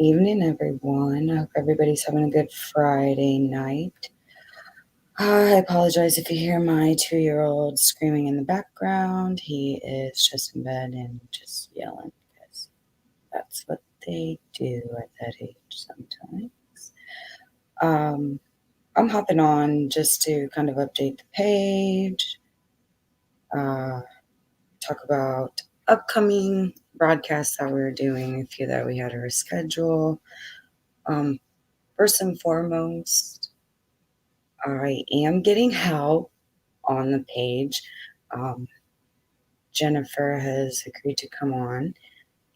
Evening, everyone. I hope everybody's having a good Friday night. I apologize if you hear my 2-year-old screaming in the background. He is just in bed and just yelling because that's what they do at that age sometimes. Um, I'm hopping on just to kind of update the page, uh, talk about upcoming broadcasts that we're doing, a few that we had to reschedule. Um, First and foremost, I am getting help on the page. Um, Jennifer has agreed to come on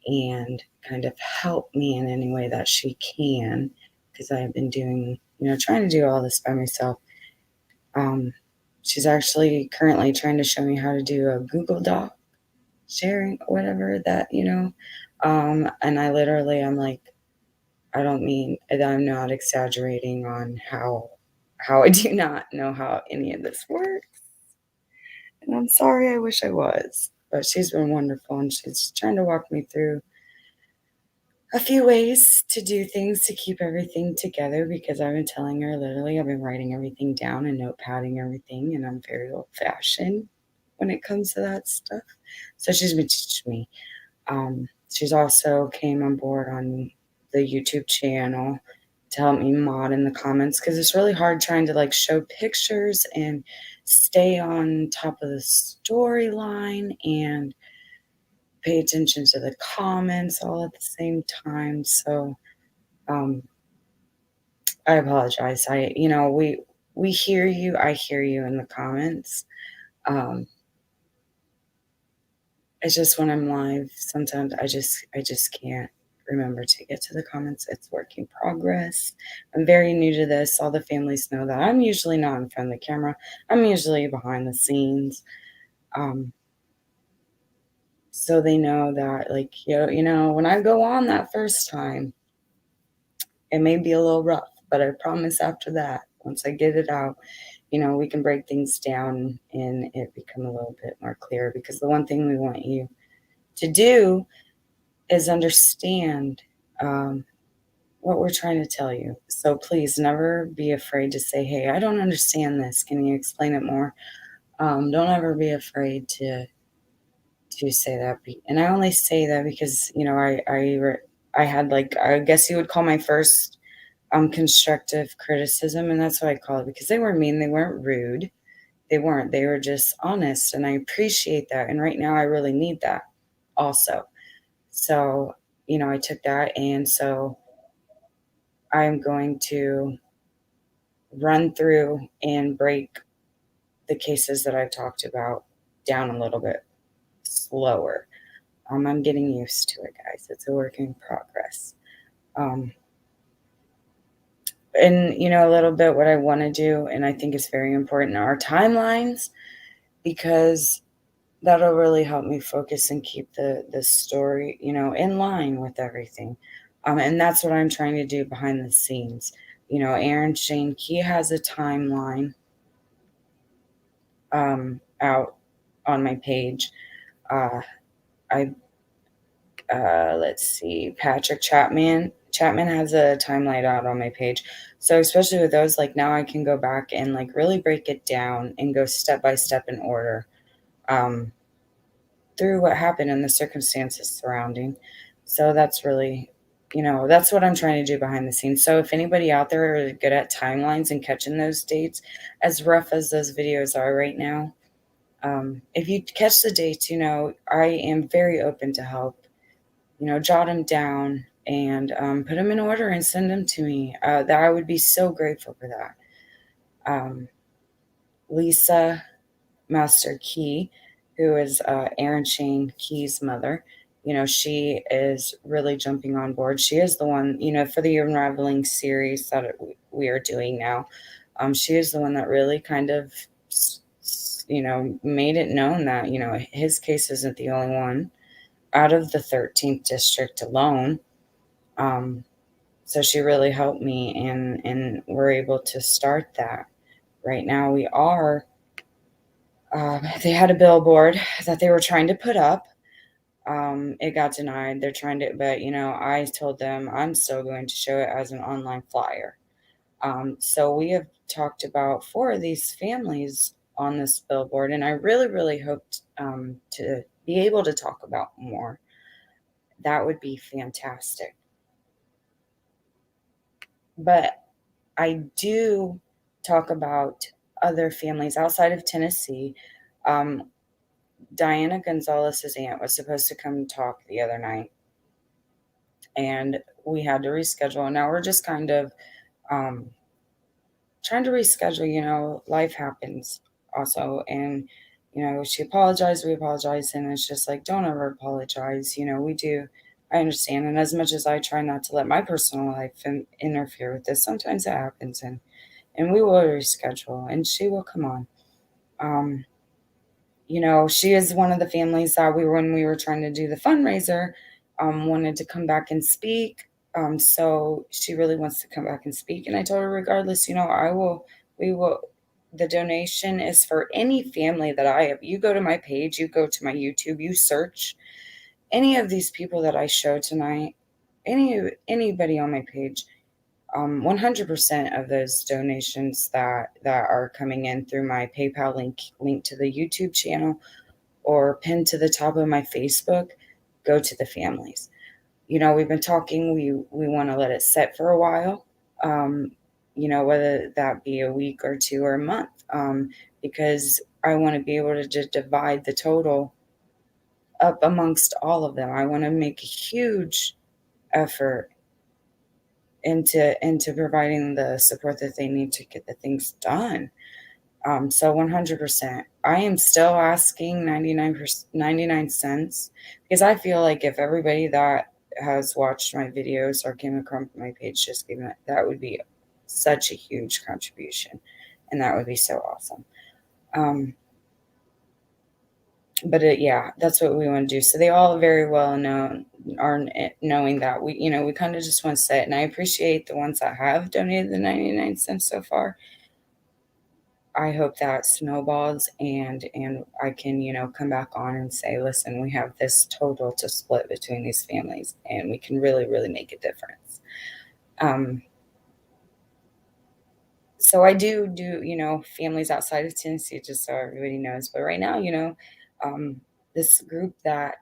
and kind of help me in any way that she can because I have been doing, trying to do all this by myself. Um, she's actually currently trying to show me how to do a Google Doc sharing, whatever and I'm like, I don't mean, I'm not exaggerating on how I do not know how any of this works. And I'm sorry, I wish I was. But she's been wonderful and she's trying to walk me through a few ways to do things to keep everything together because I've been telling her literally, I've been writing everything down and notepadding everything, and I'm very old fashioned when it comes to that stuff. So she's been teaching me. She's also came on board on the YouTube channel to help me mod in the comments because it's really hard trying to like show pictures and stay on top of the storyline and pay attention to the comments all at the same time. So um, I apologize. We hear you. I hear you in the comments. Um, It's just when I'm live, sometimes I just can't remember to get to the comments. It's work in progress. I'm very new to this. All the families know that I'm usually not in front of the camera. I'm usually behind the scenes. Um, so they know that, like, when I go on that first time, it may be a little rough, but I promise after that, once I get it out, we can break things down and it become a little bit more clear, because the one thing we want you to do is understand what we're trying to tell you. So please never be afraid to say, hey, I don't understand this. Can you explain it more? Don't ever be afraid to say that. And I only say that because, I had, like, I guess you would call my first constructive criticism. And that's what I call it, because they weren't mean. They weren't rude. They were just honest. And I appreciate that. And right now I really need that also. So, I took that, and so I'm going to run through and break the cases that I've talked about down a little bit slower. I'm getting used to it, guys. It's a work in progress. Um, and, a little bit what I want to do, and I think it's very important, are timelines, because that'll really help me focus and keep the story, in line with everything. And that's what I'm trying to do behind the scenes. Aaron Shane, he has a timeline out on my page. Uh, I Let's see, Patrick Chapman has a timeline out on my page. So especially with those, like, now I can go back and like really break it down and go step by step in order. Um, through what happened and the circumstances surrounding. So that's really, that's what I'm trying to do behind the scenes. So if anybody out there are good at timelines and catching those dates, as rough as those videos are right now, if you catch the dates, I am very open to help. Jot them down and put them in order and send them to me. That I would be so grateful for that. Lisa Master Key, who is Aaron Shane Key's mother, she is really jumping on board. She is the one, for the Unraveling series that we are doing now. She is the one that really kind of, made it known that, his case isn't the only one out of the 13th district alone. So she really helped me, and we're able to start that. Right now we are, they had a billboard that they were trying to put up. It got denied. They're trying to, but I told them I'm still going to show it as an online flyer. So we have talked about four of these families on this billboard, and I really, really hoped to be able to talk about more. That would be fantastic. But I do talk about other families outside of Tennessee. Um, Diana Gonzalez's aunt was supposed to come talk the other night, and we had to reschedule. And now we're just kind of um, trying to reschedule. Life happens also, and she apologized, we apologized, and it's just like, don't ever apologize. We do. I understand, and as much as I try not to let my personal life interfere with this, sometimes it happens, and we will reschedule, and she will come on. Um, she is one of the families that when we were trying to do the fundraiser, wanted to come back and speak. So she really wants to come back and speak. And I told her, regardless, we will, the donation is for any family that I have. You go to my page, you go to my YouTube, you search any of these people that I show tonight, anybody on my page. 100% of those donations that are coming in through my PayPal link to the YouTube channel or pinned to the top of my Facebook go to the families. We've been talking. We want to let it set for a while. Whether that be a week or two or a month, because I want to be able to just divide the total up amongst all of them. I want to make a huge effort into providing the support that they need to get the things done. So 100%. I am still asking 99 cents, because I feel like if everybody that has watched my videos or came across my page just gave it, that would be such a huge contribution, and that would be so awesome. Um, but yeah, that's what we want to do. So they all very well know are knowing that we kind of just want to say it, and I appreciate the ones that have donated the 99 cents so far. I hope that snowballs and I can, come back on and say, listen, we have this total to split between these families, and we can really, really make a difference. Um, so I do, families outside of Tennessee, just so everybody knows. But right now, this group that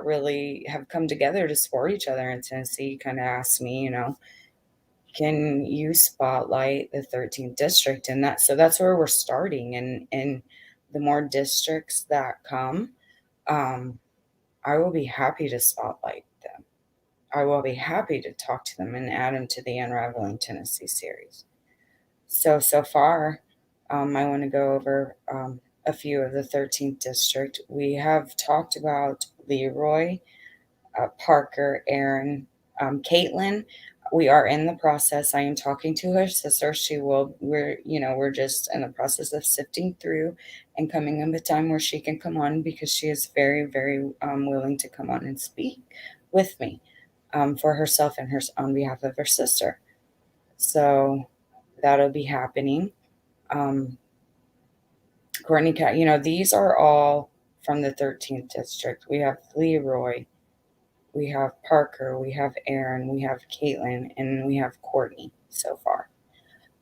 really have come together to support each other in Tennessee kind of asked me, can you spotlight the 13th district? And that's where we're starting. And the more districts that come, um, I will be happy to spotlight them. I will be happy to talk to them and add them to the Unraveling Tennessee series. So far, I want to go over a few of the 13th district. We have talked about Leroy, Parker, Aaron, Kaitlyn. We are in the process. I am talking to her sister. We're just in the process of sifting through and coming in the time where she can come on, because she is very, very willing to come on and speak with me for herself and on behalf of her sister. So that'll be happening. Um, Courtney Cash, these are all from the 13th district. We have Leroy, we have Parker, we have Aaron, we have Kaitlyn, and we have Courtney so far.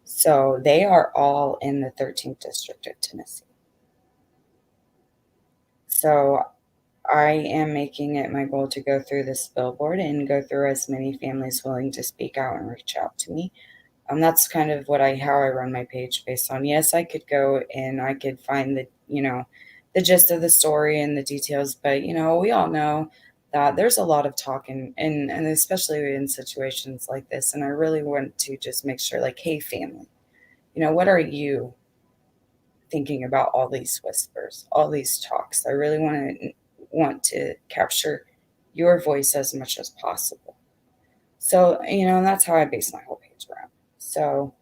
So they are all in the 13th district of Tennessee. So I am making it my goal to go through this billboard and go through as many families willing to speak out and reach out to me. That's kind of how I run my page based on. Yes, I could go and I could find the gist of the story and the details, but we all know that there's a lot of talk and especially in situations like this. And I really want to just make sure, like, hey, family, what are you thinking about all these whispers, all these talks? I really want to capture your voice as much as possible. So, and that's how I base my whole page around. So,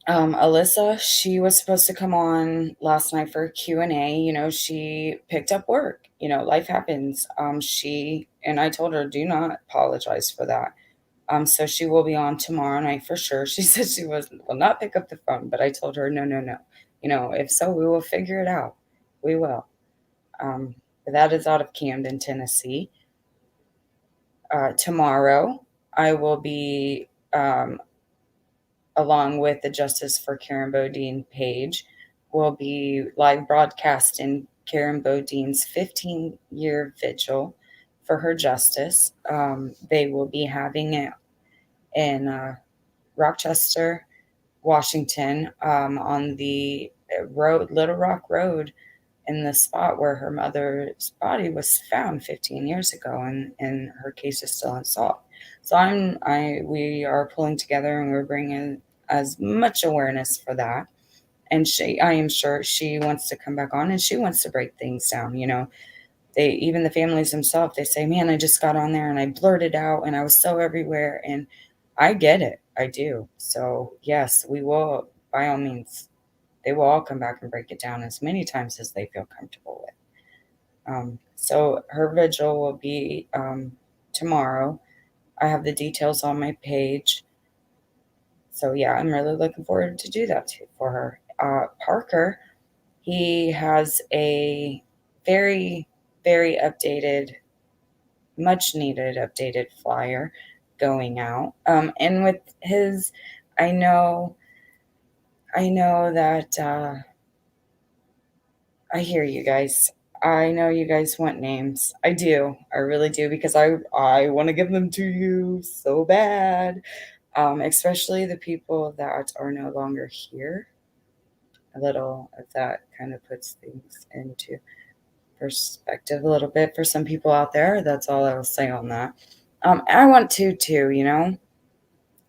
Alyssa, she was supposed to come on last night for a Q&A. She picked up work. Life happens. And I told her, do not apologize for that. So she will be on tomorrow night for sure. She said she will not pick up the phone, but I told her, no, no, no. If so, we will figure it out. We will. That is out of Camden, Tennessee. Tomorrow, I will be, along with the Justice for Karen Bodine page, will be live broadcasting Karen Bodine's 15-year vigil for her justice. They will be having it in Rochester, Washington, on the road, Little Rock Road, in the spot where her mother's body was found 15 years ago, and her case is still unsolved. So we are pulling together and we're bringing as much awareness for that. And I am sure she wants to come back on and she wants to break things down. Even the families themselves, they say, man, I just got on there and I blurted out and I was so everywhere. And I get it. I do. So yes, we will, by all means, they will all come back and break it down as many times as they feel comfortable with. So her vigil will be tomorrow. I have the details on my page. So yeah, I'm really looking forward to do that too for her. Parker, he has a very, very updated, much needed updated flyer going out. And with his, I know, that I hear you guys. I know you guys want names. I do. I really do because I want to give them to you so bad. Especially the people that are no longer here. A little of that kind of puts things into perspective a little bit for some people out there. That's all I will say on that. I want to too,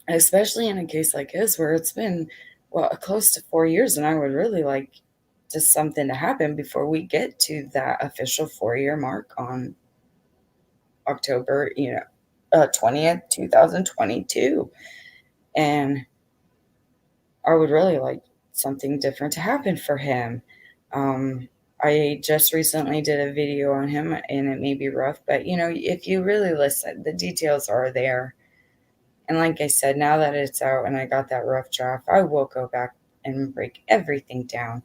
especially in a case like his where it's been close to 4 years, and I would really like just something to happen before we get to that official 4-year mark on October 20th 2022. And I would really like something different to happen for him. I just recently did a video on him and it may be rough, but if you really listen, the details are there. And like I said, now that it's out and I got that rough draft, I will go back and break everything down.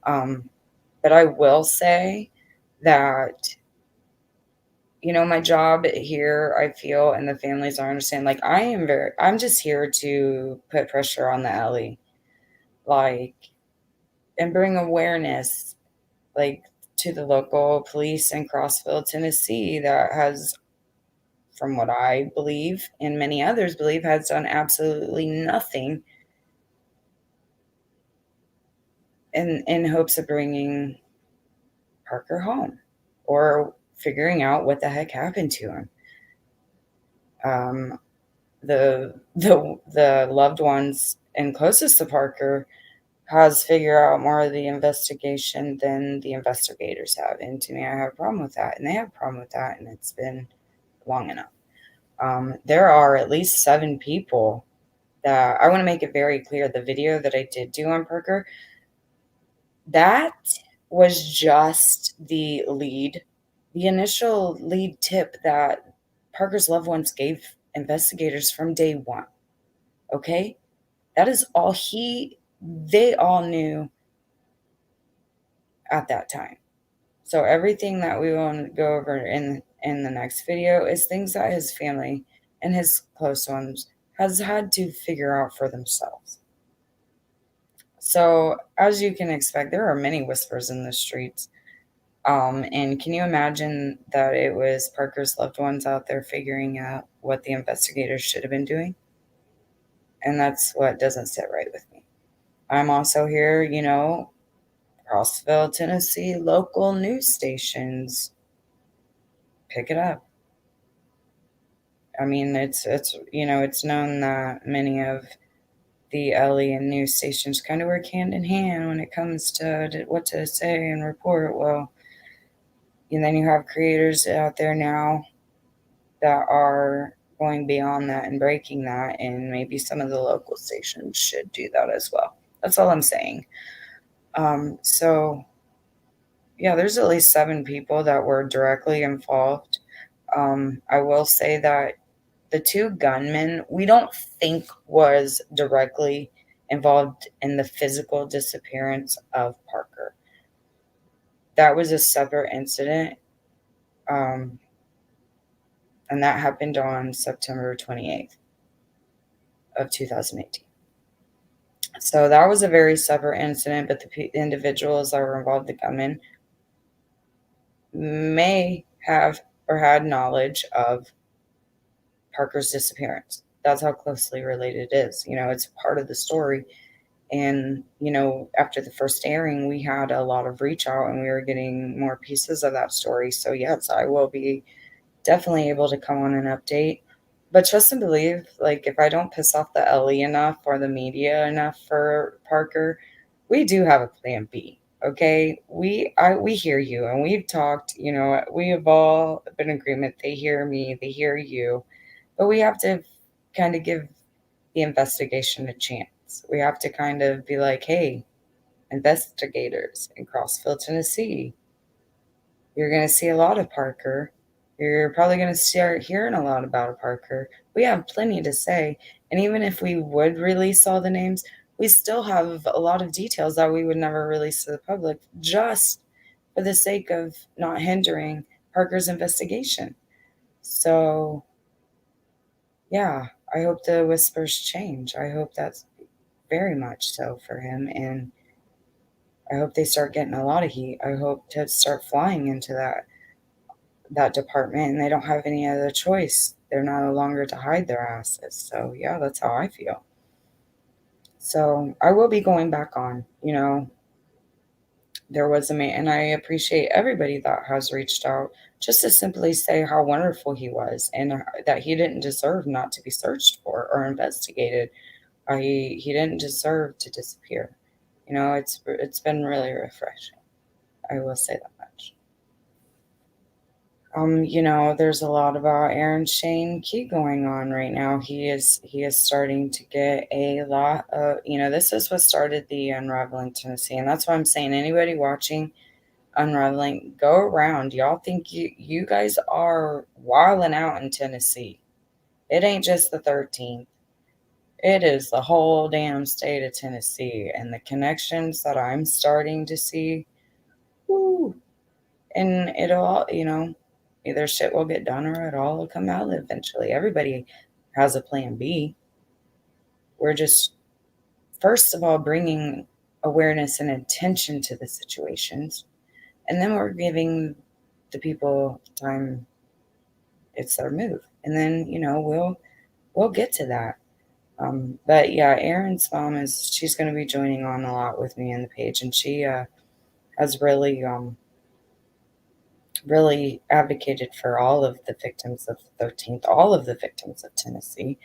But I will say that, my job here, I feel, and the families I understand, like I'm just here to put pressure on the alley, like, and bring awareness, like, to the local police in Crossville, Tennessee, that has, from what I believe and many others believe, has done absolutely nothing in hopes of bringing Parker home or figuring out what the heck happened to him. The loved ones and closest to Parker has figured out more of the investigation than the investigators have. And to me, I have a problem with that, and they have a problem with that, and it's been long enough. There are at least 7 people that I want to make it very clear. The video that I did do on Parker, that was just the initial lead tip that Parker's loved ones gave investigators from day one. Okay? That is all they all knew at that time. So everything that we will go over in the next video is things that his family and his close ones has had to figure out for themselves. So as you can expect, there are many whispers in the streets. And can you imagine that it was Parker's loved ones out there figuring out what the investigators should have been doing? And that's what doesn't sit right with me. I'm also here, Crossville, Tennessee, local news stations. Pick it up. I mean, it's known that many of the LE and news stations kind of work hand in hand when it comes to what to say and report. Well, and then you have creators out there now that are going beyond that and breaking that, and maybe some of the local stations should do that as well. That's all I'm saying. So yeah, there's at least 7 people that were directly involved. I will say that the 2 gunmen, we don't think was directly involved in the physical disappearance of Parker. That was a separate incident. Um, and that happened on September 28th of 2018. So that was a very separate incident, but the individuals that were involved, the gunmen, may have or had knowledge of Parker's disappearance. That's how closely related it is. It's part of the story. And, after the first airing, we had a lot of reach out and we were getting more pieces of that story. So, yes, I will be definitely able to come on and update. But trust and believe, like, if I don't piss off the Ellie enough or the media enough for Parker, we do have a plan B. Okay, we hear you, and we've talked. We have all been in agreement. They hear me, they hear you, but we have to kind of give the investigation a chance. We have to kind of be like, hey, investigators in Crossville, Tennessee, you're going to see a lot of Parker. You're probably going to start hearing a lot about Parker. We have plenty to say. And even if we would release all the names, we still have a lot of details that we would never release to the public just for the sake of not hindering Parker's investigation. So, yeah, I hope the whispers change. I hope that's very much so for him. And I hope they start getting a lot of heat. I hope to start flying into that department and they don't have any other choice. They're no longer to hide their asses. So yeah, that's how I feel. So I will be going back on. There was a man, and I appreciate everybody that has reached out just to simply say how wonderful he was and that he didn't deserve not to be searched for or investigated. He didn't deserve to disappear. It's been really refreshing. I will say that much. There's a lot about Aaron Shane Key going on right now. He is starting to get a lot of, this is what started the Unraveling Tennessee. And that's why I'm saying anybody watching Unraveling, go around. Y'all think you guys are wilding out in Tennessee. It ain't just the 13th. It is the whole damn state of Tennessee and the connections that I'm starting to see. Woo. And it'll all, either shit will get done or it all will come out eventually. Everybody has a plan B. We're just, first of all, bringing awareness and attention to the situations. And then we're giving the people time. It's their move. And then, we'll get to that. But yeah, Erin's mom she's going to be joining on a lot with me in the page. And she has really advocated for all of the victims of the 13th, all of the victims of Tennessee.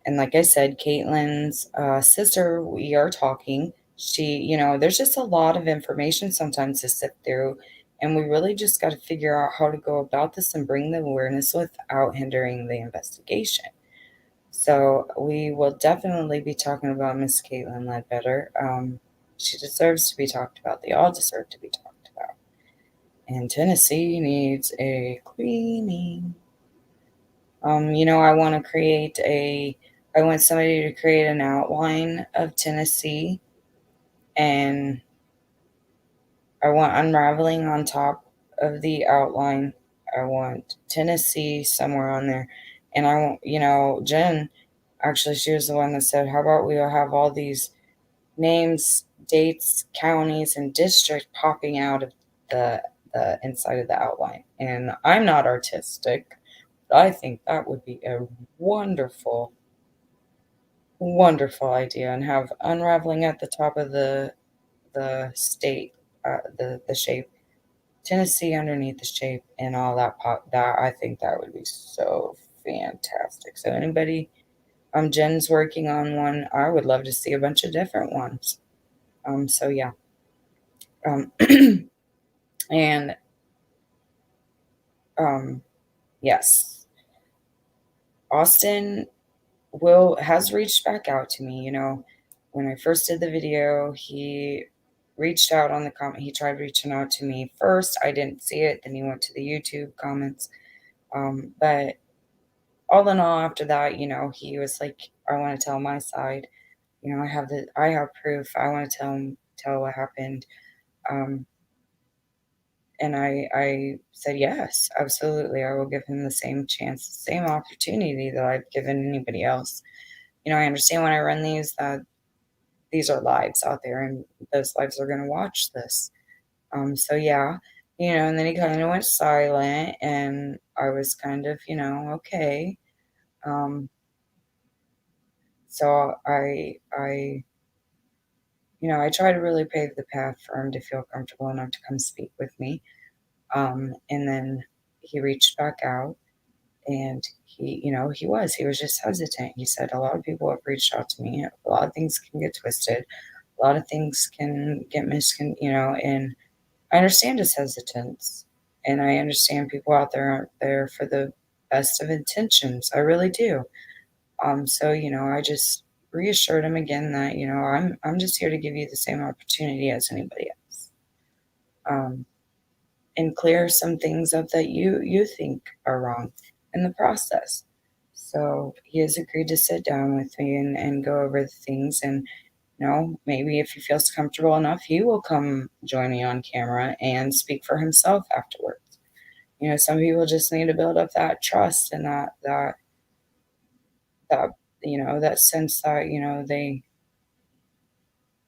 And like I said, Kaitlyn's sister, we are talking. There's just a lot of information sometimes to sift through. And we really just got to figure out how to go about this and bring the awareness without hindering the investigation. So we will definitely be talking about Miss Kaitlyn Ledbetter. She deserves to be talked about. They all deserve to be talked about. And Tennessee needs a cleaning. I want somebody to create an outline of Tennessee, and I want unraveling on top of the outline. I want Tennessee somewhere on there. And I want, Jen, actually, she was the one that said, how about we have all these names, dates, counties, and districts popping out of the inside of the outline. And I'm not artistic, but I think that would be a wonderful, wonderful idea. And have unraveling at the top of the state, the shape, Tennessee underneath the shape, and all that pop. That I think that would be so fantastic. So anybody, Jen's working on one. I would love to see a bunch of different ones. So yeah. Um, and yes, Austin will has reached back out to me. When I first did the video, he reached out on the comment. He tried reaching out to me first. I didn't see it. Then he went to the YouTube comments. But all in all, after that, he was like, I want to tell my side. I have proof. I want to tell what happened. Um, And I said, "Yes, absolutely, I will give him the same chance, the same opportunity that I've given anybody else." I understand when I run these that these are lives out there, and those lives are gonna watch this. So yeah, and then he kinda went silent, and I was kind of, "Okay." Um, so I try to really pave the path for him to feel comfortable enough to come speak with me. And then he reached back out, and he was just hesitant. He said, "A lot of people have reached out to me. A lot of things can get twisted. A lot of things can get and I understand his hesitance, and I understand people out there aren't there for the best of intentions. I really do. So, I just reassured him again that, I'm just here to give you the same opportunity as anybody else. Um, and clear some things up that you think are wrong in the process. So he has agreed to sit down with me and go over the things, and maybe if he feels comfortable enough, he will come join me on camera and speak for himself afterwards. Some people just need to build up that trust and that that sense that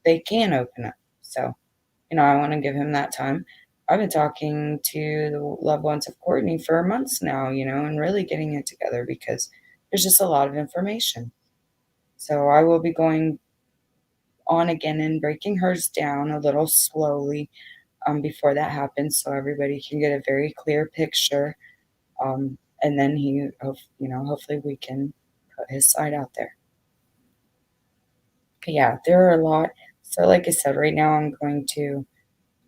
they can open up. So I want to give him that time. I've been talking to the loved ones of Courtney for months now, and really getting it together because there's just a lot of information. So I will be going on again and breaking hers down a little slowly before that happens so everybody can get a very clear picture. And then hopefully we can put his side out there. But yeah, there are a lot. So like I said, right now I'm going to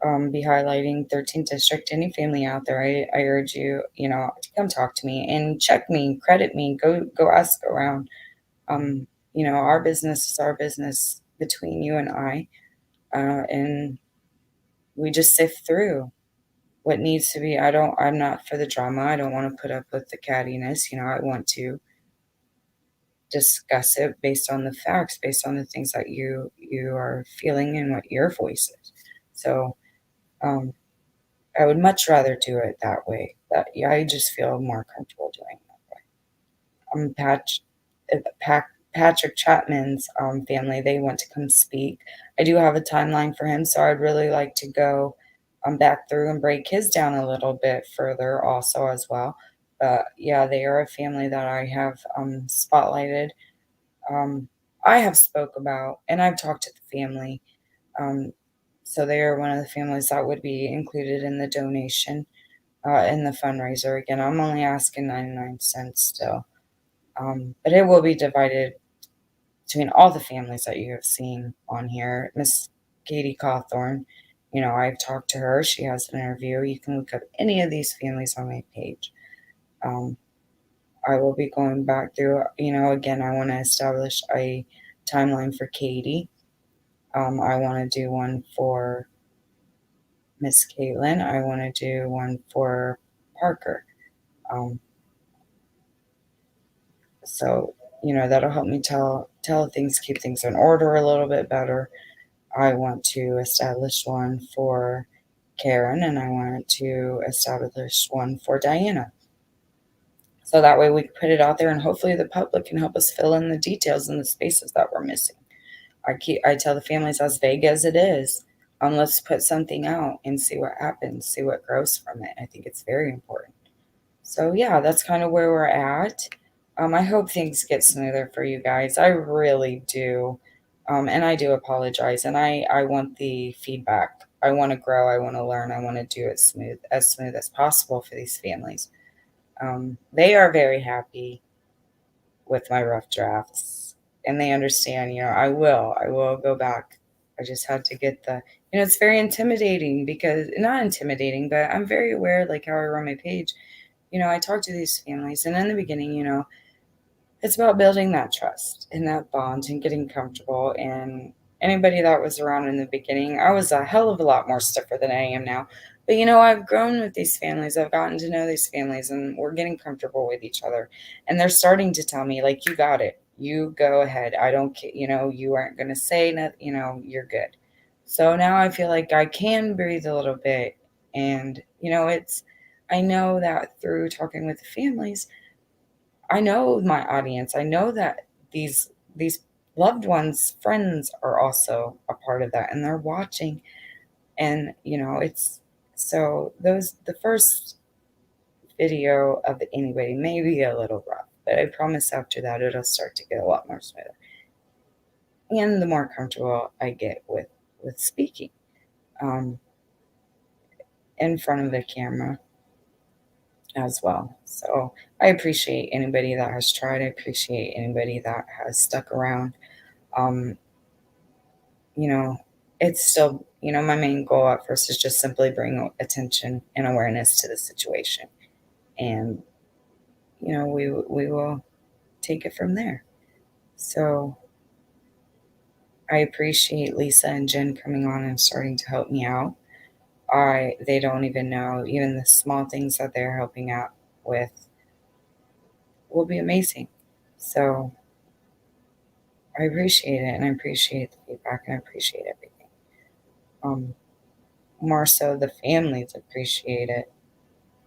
be highlighting 13th district. Any family out there, I urge you, to come talk to me and check me, credit me, go ask around. Our business is our business between you and I, and we just sift through what needs to be. I'm not for the drama. I don't want to put up with the cattiness. I want to discuss it based on the facts, based on the things that you are feeling and what your voice is. So um, I would much rather do it that way. That yeah, I just feel more comfortable doing it that way. Patch, Patrick Chapman's family, they want to come speak. I do have a timeline for him, so I'd really like to go back through and break his down a little bit further, also as well. But yeah, they are a family that I have spotlighted. Um, I have spoke about, and I've talked to the family. Um, so they are one of the families that would be included in the donation in the fundraiser. Again, I'm only asking 99 cents still. But it will be divided between all the families that you have seen on here. Miss Katie Cawthorn, I've talked to her. She has an interview. You can look up any of these families on my page. Um, I will be going back through, again, I want to establish a timeline for Katie. I want to do one for Miss Caitlin. I want to do one for Parker. Um, So, that'll help me tell things, keep things in order a little bit better. I want to establish one for Karen, and I want to establish one for Diana. So that way we can put it out there and hopefully the public can help us fill in the details and the spaces that we're missing. I tell the families as vague as it is, let's put something out and see what happens, see what grows from it. I think it's very important. So yeah, that's kind of where we're at. I hope things get smoother for you guys. I really do. And I do apologize. And I want the feedback. I want to grow. I want to learn. I want to do it smooth as possible for these families. They are very happy with my rough drafts, and they understand. I will go back. I just had to get it's very intimidating because not intimidating, but I'm very aware, like how I run my page. I talk to these families, and in the beginning, it's about building that trust and that bond and getting comfortable. And anybody that was around in the beginning, I was a hell of a lot more stiffer than I am now. But I've grown with these families. I've gotten to know these families, and we're getting comfortable with each other. And they're starting to tell me, like, you got it. You go ahead. I don't care. You aren't going to say nothing. You're good. So now I feel like I can breathe a little bit and I know that through talking with the families, I know my audience. I know that these loved ones, friends are also a part of that and they're watching and it's so those the first video of anybody may be a little rough, but I promise after that it'll start to get a lot more smoother. And the more comfortable I get with speaking um, in front of the camera as well. So I appreciate anybody that has tried. I appreciate anybody that has stuck around. Um, you know, it's still, my main goal at first is just simply bring attention and awareness to the situation. And, we will take it from there. So I appreciate Lisa and Jen coming on and starting to help me out. They don't even know, even the small things that they're helping out with will be amazing. So I appreciate it and I appreciate the feedback and I appreciate everything. Um, More so the families appreciate it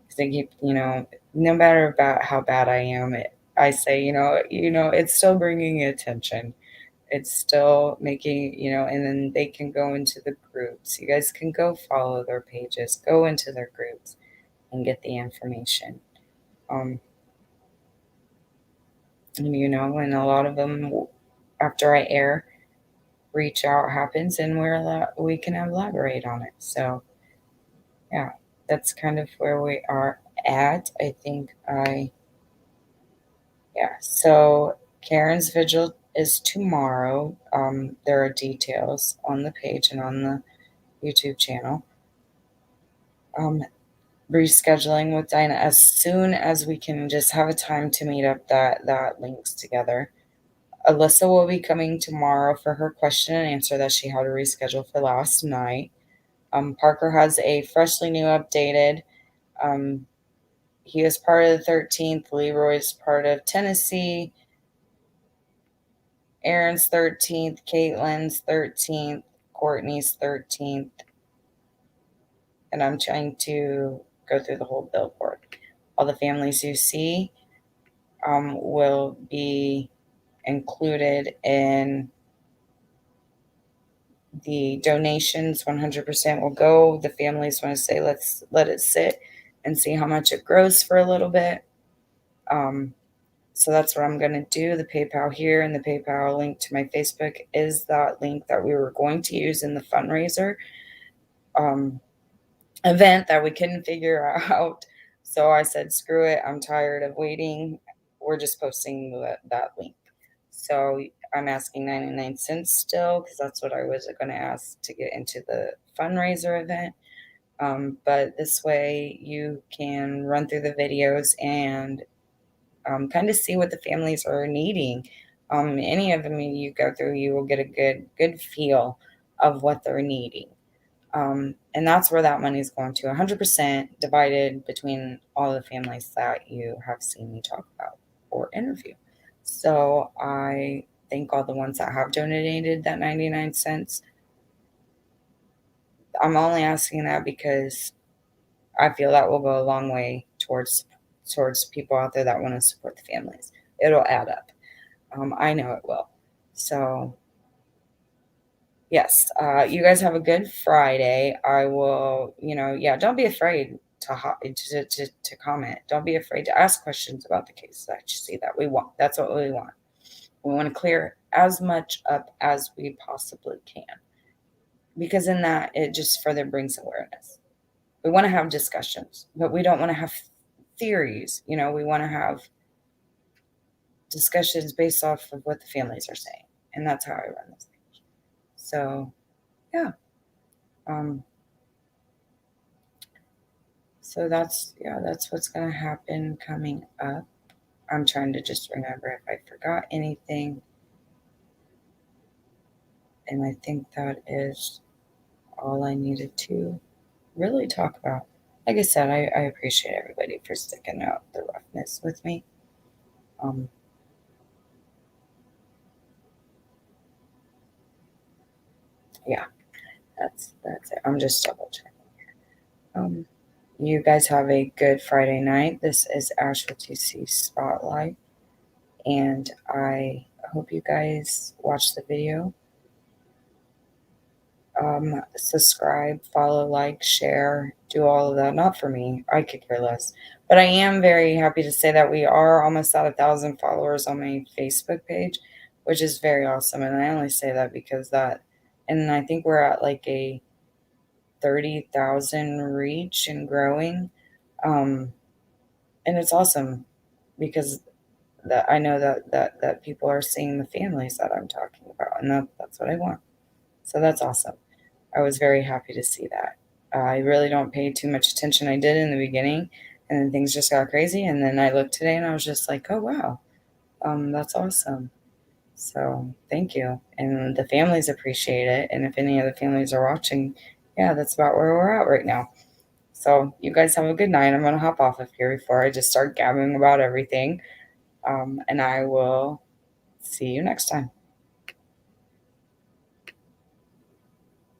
because they keep, no matter about how bad I am, I say, it's still bringing attention. It's still making, and then they can go into the groups. You guys can go follow their pages, go into their groups and get the information. Um, and a lot of them, after I air, reach out happens and we can elaborate on it. So, yeah, that's kind of where we are at. I think yeah. So Karen's vigil is tomorrow. There are details on the page and on the YouTube channel. Um, Rescheduling with Dinah as soon as we can just have a time to meet up that links together. Alyssa will be coming tomorrow for her question and answer that she had to reschedule for last night. Parker has a freshly new updated. Um, he is part of the 13th. Leroy's part of Tennessee. Aaron's 13th. Kaitlyn's 13th. Courtney's 13th. And I'm trying to go through the whole billboard. All the families you see will be included in the donations. 100% will go. The families want to say, let's let it sit and see how much it grows for a little bit. So that's what I'm going to do. The PayPal here and the PayPal link to my Facebook is that link that we were going to use in the fundraiser event that we couldn't figure out. So I said, screw it. I'm tired of waiting. We're just posting that link. So I'm asking 99 cents still because that's what I was going to ask to get into the fundraiser event. But this way you can run through the videos and kind of see what the families are needing. Any of them you go through, you will get a good feel of what they're needing. And that's where that money is going to 100% divided between all the families that you have seen me talk about or interview. So I thank all the ones that have donated that 99 cents. I'm only asking that because I feel that will go a long way towards people out there that want to support the families. It'll add up. I know it will. So yes, you guys have a good Friday. I will, yeah, don't be afraid to comment. Don't be afraid to ask questions about the case that you see that we want. That's what we want. We want to clear as much up as we possibly can because in that it just further brings awareness. We want to have discussions, but we don't want to have theories. We want to have discussions based off of what the families are saying, and that's how I run this thing. So, yeah. So that's what's gonna happen coming up. I'm trying to just remember if I forgot anything. And I think that is all I needed to really talk about. Like I said, I appreciate everybody for sticking out the roughness with me. Um, yeah, that's it. I'm just double checking. You guys have a good Friday night. This is Ash with TC Spotlight, and I hope you guys watch the video. Subscribe, follow, like, share, do all of that. Not for me, I could care less. But I am very happy to say that we are almost at 1,000 followers on my Facebook page, which is very awesome. And I only say that because and I think we're at like a 30,000 reach and growing. Um, and it's awesome because that I know that people are seeing the families that I'm talking about, and that's what I want. So that's awesome. I was very happy to see that. I really don't pay too much attention. I did in the beginning, and then things just got crazy. And then I looked today, and I was just like, "Oh wow, that's awesome." So thank you, and the families appreciate it. And if any of the families are watching, yeah, that's about where we're at right now. So you guys have a good night. I'm gonna hop off of here before I just start gabbing about everything. And I will see you next time.